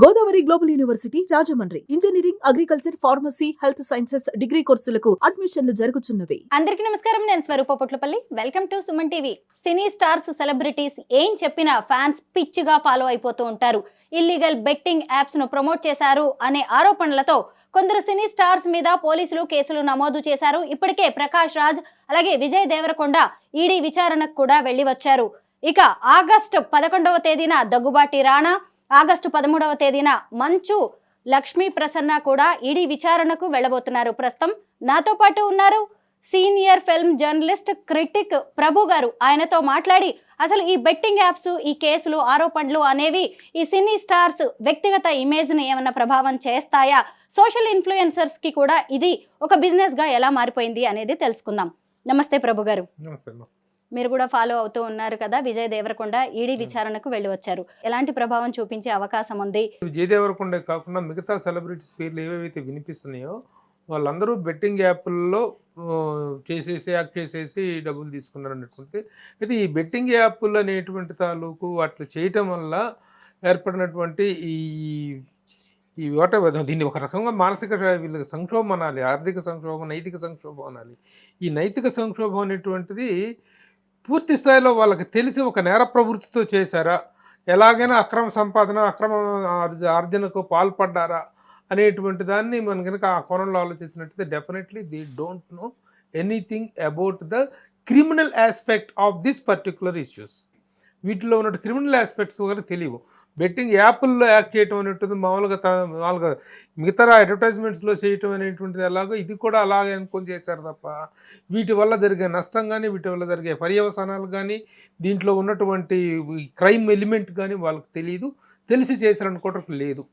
Godavari global university Rajahmundry engineering, agriculture, pharmacy, health sciences degree కోర్సులకు అడ్మిషన్లు జరుగుతున్నవి. అందరికీ నమస్కారం. నేను Swaroopa Potlapalli. Welcome to Suman TV. Cine stars, celebrities ఏం చెప్పినా ఫ్యాన్స్ పిచ్చిగా ఫాలో అయిపోతూ ఉంటారు. ఇల్లీగల్ బెట్టింగ్ యాప్స్ ను ప్రమోట్ చేశారు అనే ఆరోపణలతో కొందరు సినీ స్టార్స్ మీద పోలీసులు కేసులు నమోదు చేశారు. ఇప్పటికే ప్రకాష్ రాజ్ అలాగే విజయ్ దేవరకొండ ఈడీ విచారణకు కూడా వెళ్లి వచ్చారు. ఇక ఆగస్టు 11వ తేదీన దగ్గుబాటి రాణా, ఆగస్టు 13వ తేదీన మంచు లక్ష్మీ ప్రసన్న కూడా ఈడీ విచారణకు వెళ్ళబోతున్నారు. ప్రస్తుతం నాతో పాటు ఉన్నారు సీనియర్ ఫిల్మ్ జర్నలిస్ట్, క్రిటిక్ ప్రభు గారు. ఆయనతో మాట్లాడి అసలు ఈ బెట్టింగ్ యాప్స్, ఈ కేసులు, ఆరోపణలు అనేవి ఈ సినీ స్టార్స్ వ్యక్తిగత ఇమేజ్ ని ఏమన్నా ప్రభావం చేస్తాయా, సోషల్ ఇన్ఫ్లుయెన్సర్స్ కి కూడా ఇది ఒక బిజినెస్ గా ఎలా మారిపోయింది అనేది తెలుసుకుందాం. నమస్తే ప్రభు గారు. మీరు కూడా ఫాలో అవుతూ ఉన్నారు కదా. విజయ్ దేవరకొండ ఈడీ విచారణకు వెళ్ళి వచ్చారు. ఎలాంటి ప్రభావం చూపించే అవకాశం ఉంది? విజయ్ దేవరకొండ కాకుండా మిగతా సెలబ్రిటీస్ పేర్లు ఏవైతే వినిపిస్తున్నాయో వాళ్ళందరూ బెట్టింగ్ యాప్ల్లో యాక్ట్ చేసేసి డబ్బులు తీసుకున్నారు అన్నట్టుంటే, అయితే ఈ బెట్టింగ్ యాప్లు అనేటువంటి తాలూకు అట్లా చేయటం వల్ల ఏర్పడినటువంటి ఈ దీన్ని ఒక రకంగా మానసిక వీళ్ళకి సంక్షోభం అనాలి, ఆర్థిక సంక్షోభం, నైతిక సంక్షోభం అనాలి. ఈ నైతిక సంక్షోభం అనేటువంటిది పూర్తి స్థాయిలో వాళ్ళకి తెలిసి ఒక నేర ప్రవృత్తితో చేశారా, ఎలాగైనా అక్రమ సంపాదన, అక్రమ ఆర్జనకు పాల్పడ్డారా అనేటువంటి దాన్ని మనం కనుక ఆ కోణంలో ఆలోచించినట్టయితే definitely they don't know anything about the criminal aspect of this particular issues. వీటిలో ఉన్న క్రిమినల్ ఆస్పెక్ట్స్ కూడా తెలియవు. బెట్టింగ్ యాప్ల్లో యాక్ట్ చేయటం అనేటువంటిది మామూలుగా మిగతా అడ్వర్టైజ్మెంట్స్లో చేయటం అనేటువంటిది ఎలాగో ఇది కూడా అలాగే అనుకొని చేశారు తప్ప వీటి వల్ల జరిగే నష్టం కానీ, వీటి వల్ల జరిగే పర్యవసానాలు కానీ, దీంట్లో ఉన్నటువంటి క్రైమ్ ఎలిమెంట్ కానీ వాళ్ళకి తెలియదు. తెలిసి చేశారనుకోవటం లేదు.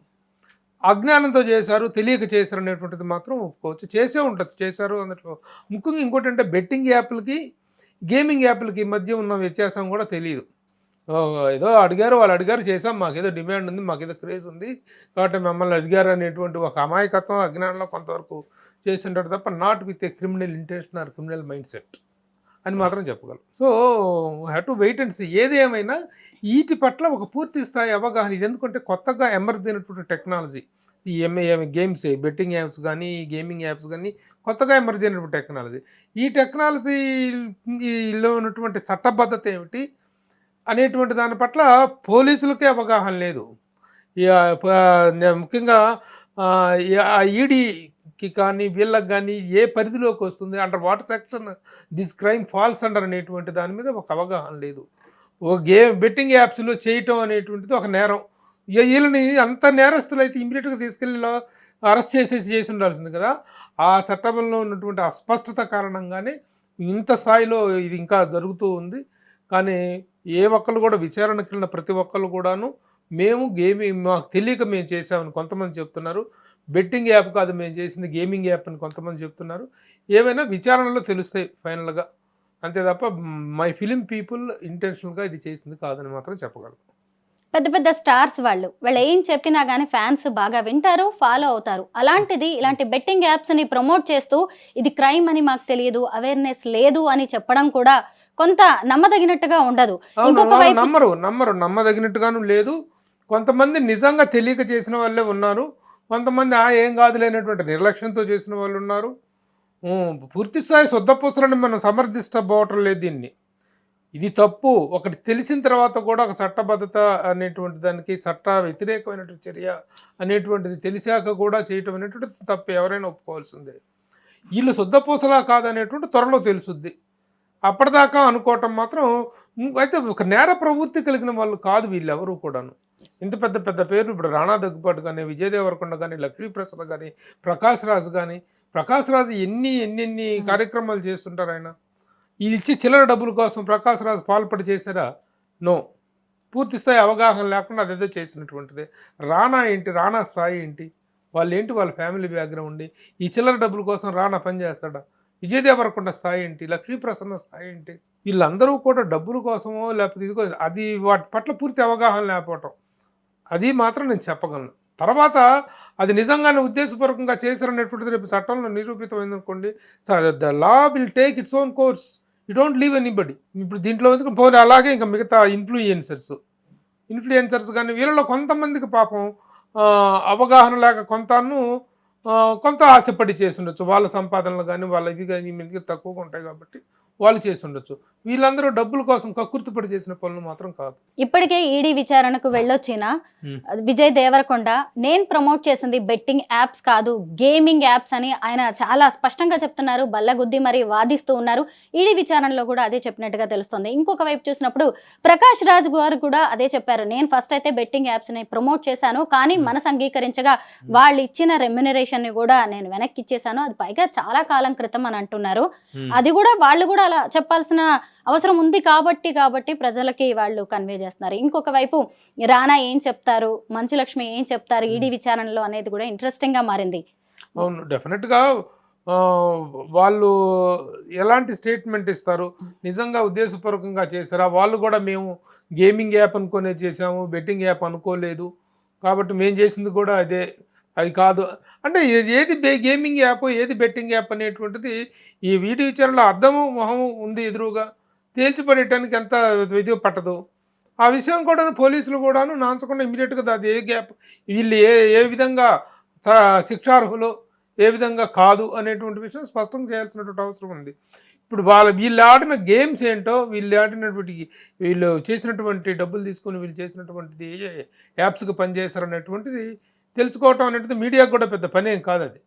అజ్ఞానంతో చేశారు, తెలియక చేశారు అనేటువంటిది మాత్రం ఒప్పుకోవచ్చు. చేసే ఉంటుంది, చేశారు అన్నట్లు. ముఖ్యంగా ఇంకోటి అంటే బెట్టింగ్ యాప్లకి, గేమింగ్ యాప్లకి మధ్య ఉన్న వ్యత్యాసం కూడా తెలియదు. ఏదో అడిగారు, వాళ్ళు అడిగారు, చేసాం, మాకేదో డిమాండ్ ఉంది, మాకేదో క్రేజ్ ఉంది కాబట్టి మమ్మల్ని అడిగారు అనేటువంటి ఒక అమాయకత్వం, అజ్ఞానంలో కొంతవరకు చేసింటారు తప్ప not with a criminal intention or criminal mindset అని మాత్రం చెప్పగలం. So have to wait and see. ఏది ఏమైనా వీటి పట్ల ఒక పూర్తి స్థాయి అవగాహన. ఇది ఎందుకంటే కొత్తగా ఎమర్జ్ అయినటువంటి టెక్నాలజీ. ఈ గేమ్స్, బెట్టింగ్ యాప్స్ కానీ, గేమింగ్ యాప్స్ కానీ కొత్తగా ఎమర్జ్ అయినటువంటి టెక్నాలజీ. ఈ టెక్నాలజీలో ఉన్నటువంటి చట్టబద్ధత ఏమిటి అనేటువంటి దాని పట్ల పోలీసులకే అవగాహన లేదు. ముఖ్యంగా ఈడీకి కానీ వీళ్ళకి కానీ ఏ పరిధిలోకి వస్తుంది, under what section this crime falls under అనేటువంటి దాని మీద ఒక అవగాహన లేదు. ఓ బెట్టింగ్ యాప్స్లో చేయటం అనేటువంటిది ఒక నేరం. వీళ్ళని అంత నేరస్తులు అయితే ఇమీడియట్గా తీసుకెళ్ళి అరెస్ట్ చేసి ఉండాల్సింది కదా. ఆ చట్టంలో ఉన్నటువంటి అస్పష్టత కారణంగానే ఇంత స్థాయిలో ఇది ఇంకా జరుగుతూ ఉంది. కానీ ఏ ఒక్కళ్ళు కూడా విచారణకు వెళ్ళిన ప్రతి ఒక్కళ్ళు కూడాను మేము మాకు తెలియక మేము చేసామని కొంతమంది చెప్తున్నారు. బెట్టింగ్ యాప్ కాదు మేము చేసింది, గేమింగ్ యాప్ అని కొంతమంది చెప్తున్నారు. ఏవైనా విచారణలో తెలుస్తాయి ఫైనల్గా, అంతే తప్ప మై ఫిలిం పీపుల్ ఇంటెన్షనల్గా ఇది చేసింది కాదని మాత్రం చెప్పగలను. పెద్ద పెద్ద స్టార్స్ వాళ్ళు ఏం చెప్పినా కానీ ఫ్యాన్స్ బాగా వింటారు, ఫాలో అవుతారు. అలాంటిది ఇలాంటి బెట్టింగ్ యాప్స్ ని ప్రమోట్ చేస్తూ ఇది క్రైమ్ అని మాకు తెలియదు, అవేర్నెస్ లేదు అని చెప్పడం కూడా కొంత నమ్మదగినట్టుగా ఉండదు. నమ్మదగినట్టుగాను లేదు. కొంతమంది నిజంగా తెలియక చేసిన వాళ్ళే ఉన్నారు. కొంతమంది ఏం కాదు లేనటువంటి నిర్లక్ష్యంతో చేసిన వాళ్ళు ఉన్నారు. పూర్తి స్థాయి శుద్ధపూసలని మనం సమర్థించబోవటం లేదు దీన్ని. ఇది తప్పు. ఒకటి తెలిసిన తర్వాత కూడా ఒక చట్టబద్ధత అనేటువంటి దానికి, చట్ట వ్యతిరేకమైనటువంటి చర్య అనేటువంటిది తెలిసాక కూడా చేయటం అనేటువంటిది తప్పు. ఎవరైనా ఒప్పుకోవాల్సిందే. వీళ్ళు శుద్ధపూసలా కాదనేటువంటి త్వరలో తెలుసుద్ది. అప్పటిదాకా అనుకోవటం మాత్రం అయితే ఒక నేర ప్రవృత్తి కలిగిన వాళ్ళు కాదు వీళ్ళెవరూ కూడాను. ఇంత పెద్ద పెద్ద పేర్లు ఇప్పుడు రాణా దగ్గుబాటు కానీ, విజయ్ దేవరకొండ కానీ, లక్ష్మీ ప్రసన్న కానీ, ప్రకాష్ రాజ్ కానీ. ప్రకాష్ రాజ్ ఎన్ని కార్యక్రమాలు చేస్తుంటారు ఆయన. ఇది ఇచ్చే చిల్లర డబ్బుల కోసం ప్రకాష్ రాజ్ పాల్పడి చేశారా? నో. పూర్తి స్థాయి అవగాహన లేకుండా అదేదో చేసినటువంటిది. రాణా ఏంటి, రాణా స్థాయి ఏంటి, వాళ్ళు ఏంటి, వాళ్ళ ఫ్యామిలీ బ్యాక్గ్రౌండ్, ఈ చిల్లర డబ్బుల కోసం రాణా పని చేస్తాడా? విజయ్ దేవరకొండ స్థాయి ఏంటి, లక్ష్మీ ప్రసన్న స్థాయి ఏంటి? వీళ్ళందరూ కూడా డబ్బుల కోసమో లేకపోతే ఇదిగో అది వాటి పట్ల పూర్తి అవగాహన లేకపోవటం, అది మాత్రం నేను చెప్పగలను. తర్వాత అది నిజంగానే ఉద్దేశపూర్వకంగా చేశారనేటువంటిది రేపు చట్టంలో నిరూపితమైంది అనుకోండి, the law will take its own course. You don't leave anybody. ఇప్పుడు దీంట్లో పోనీ అలాగే ఇంకా మిగతా ఇన్ఫ్లుయెన్సర్స్ కానీ వీళ్ళలో కొంతమందికి పాపం అవగాహన లేక కొంత ఆశపడి చేసి ఉండొచ్చు. వాళ్ళ సంపాదనలు కానీ వాళ్ళ ఇది కానీ మీదకి తక్కువగా ఉంటాయి కాబట్టి వాళ్ళు చేసి ఉండొచ్చు. వీళ్ళందరూ డబ్బుల కోసం కక్కుర్తిపడి చేసిన పనులు మాత్రం కాదు. ఇప్పటికే ఈడీ విచారణకు వెళ్ళొచ్చిన ఉమ్. విజయ్ దేవరకొండ నేను ప్రమోట్ చేసింది బెట్టింగ్ యాప్స్ కాదు గేమింగ్ యాప్స్ అని ఆయన చాలా స్పష్టంగా చెప్తున్నారు. బల్లగుద్ది మరి వాదిస్తూ ఉన్నారు. ఈడీ విచారణలో కూడా అదే చెప్పినట్టుగా తెలుస్తుంది. ఇంకొక వైపు చూసినప్పుడు ప్రకాష్ రాజ్ గారు కూడా అదే చెప్పారు. నేను ఫస్ట్ అయితే బెట్టింగ్ యాప్స్ ని ప్రమోట్ చేశాను, కానీ మనసు అంగీకరించగా వాళ్ళు ఇచ్చిన రెమ్యునరేషన్ ని కూడా నేను వెనక్కి ఇచ్చేసాను. అది పైగా చాలా కాలం క్రితం అని అంటున్నారు. అది కూడా వాళ్ళు కూడా అలా చెప్పాల్సిన అవసరం ఉంది కాబట్టి ప్రజలకి వాళ్ళు కన్వే చేస్తున్నారు. ఇంకొక వైపు రానా ఏం చెప్తారు, మంచులక్ష్మి ఏం చెప్తారు ఈడీ విచారణలో అనేది కూడా ఇంట్రెస్టింగ్ గా మారింది. అవును, డెఫినెట్గా వాళ్ళు ఎలాంటి స్టేట్మెంట్ ఇస్తారు, నిజంగా ఉద్దేశపూర్వకంగా చేశారా, వాళ్ళు కూడా మేము గేమింగ్ యాప్ అనుకునే చేసాము, బెట్టింగ్ యాప్ అనుకోలేదు కాబట్టి మేము చేసింది కూడా అదే, అది కాదు అంటే ఏది గేమింగ్ యాప్ ఏది బెట్టింగ్ యాప్ అనేటువంటిది ఈ వీడియో విచారణలో అర్థము మొహము ఉంది ఎదురుగా, తేల్చిపడేయటానికి ఎంత ఇది పట్టదు. ఆ విషయం కూడా పోలీసులు కూడాను నాంచకుండా ఇమీడియట్గా అది ఏ గ్యాప్, వీళ్ళు ఏ విధంగా శిక్షార్హులు ఏ విధంగా కాదు అనేటువంటి విషయం స్పష్టం చేయాల్సినటువంటి అవసరం ఉంది. ఇప్పుడు వీళ్ళు ఆడిన గేమ్స్ ఏంటో, వీళ్ళు చేసినటువంటి డబ్బులు తీసుకొని వీళ్ళు చేసినటువంటిది ఏ యాప్స్కి పనిచేశారు అనేటువంటిది తెలుసుకోవటం అనేటిది మీడియాకు కూడా పెద్ద పని ఏం కాదు. అది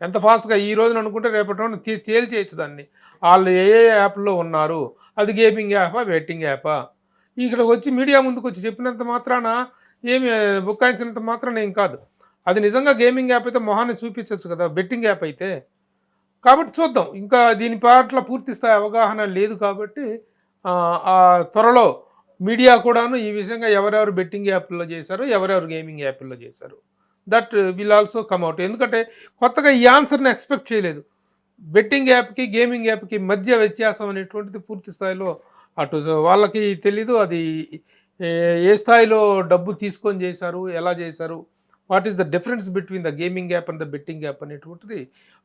ఎంత ఫాస్ట్గా ఈ రోజున అనుకుంటే రేపటి రోజున తేల్చేయచ్చు దాన్ని. వాళ్ళు ఏ యాప్లో ఉన్నారు, అది గేమింగ్ యాపా బెట్టింగ్ యాపా, ఇక్కడికి వచ్చి మీడియా ముందుకు వచ్చి చెప్పినంత మాత్రాన ఏమి బుక్కాయించినంత మాత్రాన ఏం కాదు. అది నిజంగా గేమింగ్ యాప్ అయితే మొహాన్ని చూపించవచ్చు కదా, బెట్టింగ్ యాప్ అయితే. కాబట్టి చూద్దాం, ఇంకా దీని పట్ల పూర్తి స్థాయి అవగాహన లేదు కాబట్టి ఆ త్వరలో మీడియా కూడాను ఈ విషయంగా ఎవరెవరు బెట్టింగ్ యాప్లో చేశారు, ఎవరెవరు గేమింగ్ యాప్లో చేశారు, that will also come out. ఎందుకంటే కొత్తగా ఈ ఆన్సర్ని ఎక్స్పెక్ట్ చేయలేదు. బెట్టింగ్ యాప్కి గేమింగ్ యాప్కి మధ్య వ్యత్యాసం అనేటువంటిది పూర్తి స్థాయిలో అటు వాళ్ళకి తెలీదు. అది ఏ స్థాయిలో డబ్బు తీసుకొని చేశారు, ఎలా చేశారు, what is the difference between the gaming app and the betting app అనేటువంటిది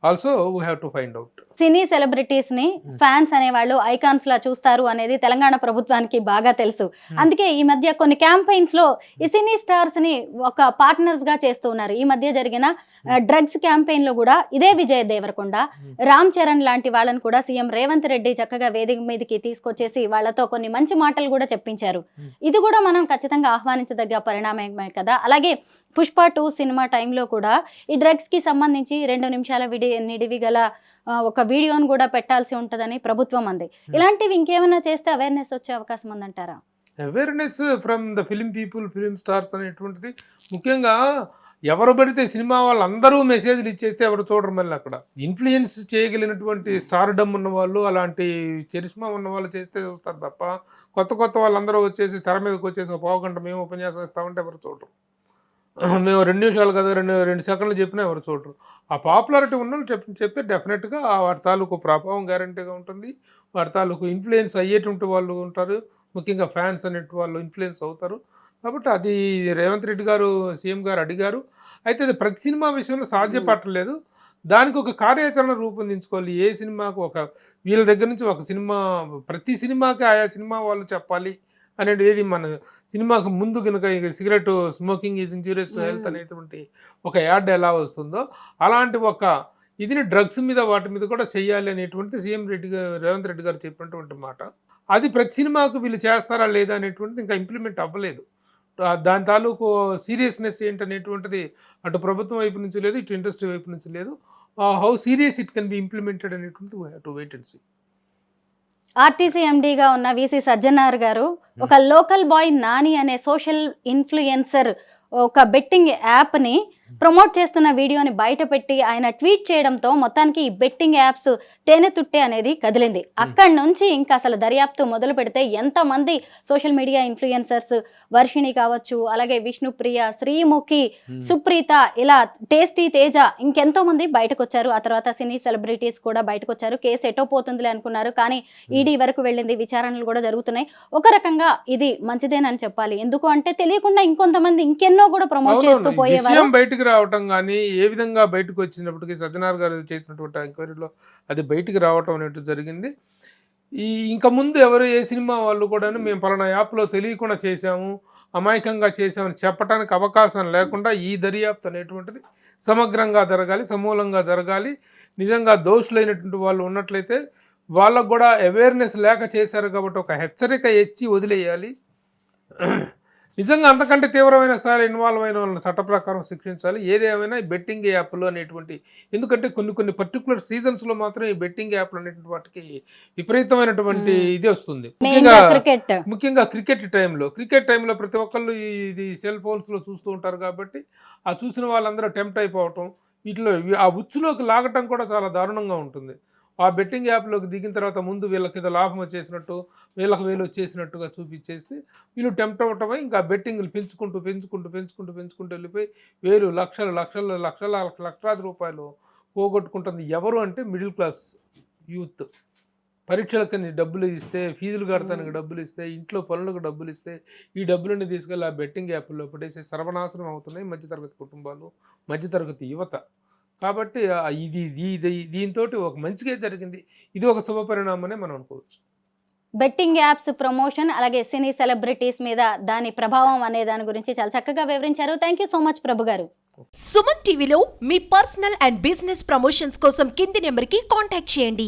also we have to find out. Cine celebrities ని ఫ్యాన్స్ అనేవాళ్ళు ఐకాన్స్ లా చూస్తారు అనేది తెలంగాణ ప్రభుత్వానికి బాగా తెలుసు. అందుకే ఈ మధ్య కొన్ని క్యాంపెయిన్స్ లో ఈ సినీ స్టార్స్ ని ఒక పార్ట్నర్స్ గా చేస్తూ ఉన్నారు. ఈ మధ్య జరిగిన డ్రగ్స్ క్యాంపెయిన్ లో కూడా ఇదే విజయ్ దేవరకొండ, రామ్ చరణ్ లాంటి వాళ్ళని కూడా సీఎం రేవంత్ రెడ్డి చక్కగా వేదిక మీదకి తీసుకొచ్చేసి వాళ్ళతో కొన్ని మంచి మాటలు కూడా చెప్పించారు. ఇది కూడా మనం ఖచ్చితంగా ఆహ్వానించదగ్గ పరిణామమే కదా. అలాగే పుష్ప 2 సినిమా టైంలో కూడా ఈ డ్రగ్స్ కి సంబంధించి 2 నిమిషాల నిడివి గల ఒక వీడియోను కూడా పెట్టాల్సి ఉంటుందని ప్రభుత్వం అంది. ఇలాంటివి ఇంకేమైనా చేస్తే అవేర్నెస్ వచ్చే అవకాశం ఉందంటారా? Awareness from the film people, film stars అనేటువంటిది ముఖ్యంగా ఎవరు పడితే సినిమా వాళ్ళందరూ మెసేజ్లు ఇచ్చేస్తే ఎవరు చూడరు. మళ్ళీ అక్కడ ఇన్ఫ్లుయెన్స్ చేయగలిగినటువంటి స్టార్డమ్ ఉన్న వాళ్ళు, అలాంటి చరిష్మా ఉన్న వాళ్ళు చేస్తే చూస్తారు తప్ప కొత్త వాళ్ళందరూ వచ్చేసి తెర మీదకి వచ్చేసి ఒక పావు గంట మేము ఉపన్యాసం ఇస్తామంటే ఎవరు చూడరు. మేము 2 నిమిషాలు కదా 2 సెకండ్లు చెప్పినా ఎవరు చూడరు. ఆ పాపులారిటీ ఉన్న వాళ్ళు చెప్తే డెఫినెట్గా వారి తాలూకు ప్రభావం గ్యారంటీగా ఉంటుంది. వారి తాలూకు ఇన్ఫ్లుయెన్స్ అయ్యేటువంటి వాళ్ళు ఉంటారు, ముఖ్యంగా ఫ్యాన్స్ అనేటి వాళ్ళు ఇన్ఫ్లుయెన్స్ అవుతారు. కాబట్టి అది రేవంత్ రెడ్డి గారు సీఎం గారు అడిగారు. అయితే అది ప్రతి సినిమా విషయంలో సాధ్యపడలేదు. దానికి ఒక కార్యాచరణ రూపొందించుకోవాలి. ఏ సినిమాకు వీళ్ళ దగ్గర నుంచి ఒక సినిమా, ప్రతి సినిమాకి ఆయా సినిమా వాళ్ళు చెప్పాలి అనేది. ఏది మన సినిమాకు ముందు కనుక cigarette smoking is injurious to health అనేటువంటి ఒక యాడ్ ఎలా వస్తుందో అలాంటి ఒక ఇదిని డ్రగ్స్ మీద వాటి మీద కూడా చెయ్యాలి అనేటువంటి సీఎం రేవంత్ రెడ్డి గారు చెప్పినటువంటి మాట. అది ప్రతి సినిమాకు వీళ్ళు చేస్తారా లేదా అనేటువంటిది ఇంకా ఇంప్లిమెంట్ అవ్వలేదు. దాని తాలూకు సీరియస్నెస్ ఏంటనేటువంటిది అటు ప్రభుత్వం వైపు నుంచి లేదు, ఇటు ఇండస్ట్రీ వైపు నుంచి లేదు. How serious it can be implemented అనేటువంటిది we have to wait and see. RTC ఎండీగా ఉన్న వీసీ సజ్జనార్ గారు ఒక లోకల్ బాయ్ నాని అనే సోషల్ ఇన్ఫ్లుయెన్సర్ ఒక బెట్టింగ్ యాప్ని ప్రమోట్ చేస్తున్న వీడియోని బయట పెట్టి ఆయన ట్వీట్ చేయడంతో మొత్తానికి ఈ బెట్టింగ్ యాప్స్ తేనె తుట్టే అనేది కదిలింది. అక్కడి నుంచి ఇంకా అసలు దర్యాప్తు మొదలు పెడితే ఎంతమంది సోషల్ మీడియా ఇన్ఫ్లుయెన్సర్స్, వర్షిణి కావచ్చు, అలాగే విష్ణుప్రియ, శ్రీముఖి, సుప్రీత, ఇలా టేస్టీ తేజ, ఇంకెంతో మంది బయటకు వచ్చారు. ఆ తర్వాత సినీ సెలబ్రిటీస్ కూడా బయటకు వచ్చారు. కేసు ఎటో పోతుందిలే అనుకున్నారు, కానీ ఈడీ వరకు వెళ్ళింది, విచారణలు కూడా జరుగుతున్నాయి. ఒక రకంగా ఇది మంచిదేనని చెప్పాలి. ఎందుకు అంటే తెలియకుండా ఇంకొంతమంది ఇంకెన్నో కూడా ప్రమోట్ చేస్తూ పోయేవారు. బయటకు రావటం కానీ ఏ విధంగా బయటకు వచ్చినప్పటికీ సజ్జనార్ గారు చేసినటువంటి ఎంక్వైరీలో అది బయటికి రావటం అనేది జరిగింది. ఇంకా ముందు ఎవరు ఏ సినిమా వాళ్ళు కూడా మేము పలానా యాప్లో తెలియకుండా చేసాము, అమాయకంగా చేసామని చెప్పడానికి అవకాశం లేకుండా ఈ దర్యాప్తు అనేటువంటిది సమగ్రంగా జరగాలి, సమూలంగా జరగాలి. నిజంగా దోషులైనటువంటి వాళ్ళు ఉన్నట్లయితే వాళ్ళకు కూడా అవేర్నెస్ లేక చేశారు కాబట్టి ఒక హెచ్చరిక ఇచ్చి వదిలేయాలి. నిజంగా అంతకంటే తీవ్రమైన స్థాయిలో ఇన్వాల్వ్ అయిన వాళ్ళని చట్ట ప్రకారం శిక్షించాలి. ఏదేమైనా ఈ బెట్టింగ్ యాప్లు అనేటువంటి, ఎందుకంటే కొన్ని పర్టికులర్ సీజన్స్లో మాత్రం ఈ బెట్టింగ్ యాప్లు అనేటువంటి వాటికి విపరీతమైనటువంటి ఇది వస్తుంది. ముఖ్యంగా క్రికెట్ టైంలో ప్రతి ఒక్కళ్ళు ఇది సెల్ ఫోన్స్లో చూస్తూ ఉంటారు కాబట్టి ఆ చూసిన వాళ్ళందరూ టెంప్ట్ అయిపోవటం, వీటిలో ఆ ఉచ్చులోకి లాగటం కూడా చాలా దారుణంగా ఉంటుంది. ఆ బెట్టింగ్ యాప్లోకి దిగిన తర్వాత ముందు వీళ్ళకి ఏదో లాభం వచ్చేసినట్టు, వీళ్ళకి వేలు వచ్చేసినట్టుగా చూపించేసి వీళ్ళు టెంప్ట్ అవ్వటమే, ఇంకా బెట్టింగ్లు పెంచుకుంటూ వెళ్ళిపోయి వేలు లక్షలాది రూపాయలు పోగొట్టుకుంటుంది. ఎవరు అంటే మిడిల్ క్లాస్ యూత్. పరీక్షలకని డబ్బులు ఇస్తే, ఫీజులు కడతానికి డబ్బులు ఇస్తే, ఇంట్లో పనులకు డబ్బులు ఇస్తే ఈ డబ్బులన్నీ తీసుకెళ్ళి ఆ బెట్టింగ్ యాప్లో పడేసి సర్వనాశనం అవుతున్నాయి మధ్యతరగతి కుటుంబాలు, మధ్యతరగతి యువత. కాబట్టి దీంతో ఒక మంచిగా జరిగింది. ఇది ఒక శుభ పరిణామనే మనం అనుకోవచ్చు. బెట్టింగ్ యాప్స్ ప్రమోషన్ అలాగే సినీ సెలబ్రిటీస్ మీద దాని ప్రభావం అనే దాని గురించి చాలా చక్కగా వివరించారు. థ్యాంక్ యూ సో మచ్ ప్రభు గారు. సుమన్ టీవీలో మీ పర్సనల్ అండ్ బిజినెస్ ప్రమోషన్స్ కోసం కింది నెంబర్కి కాంటాక్ట్ చేయండి.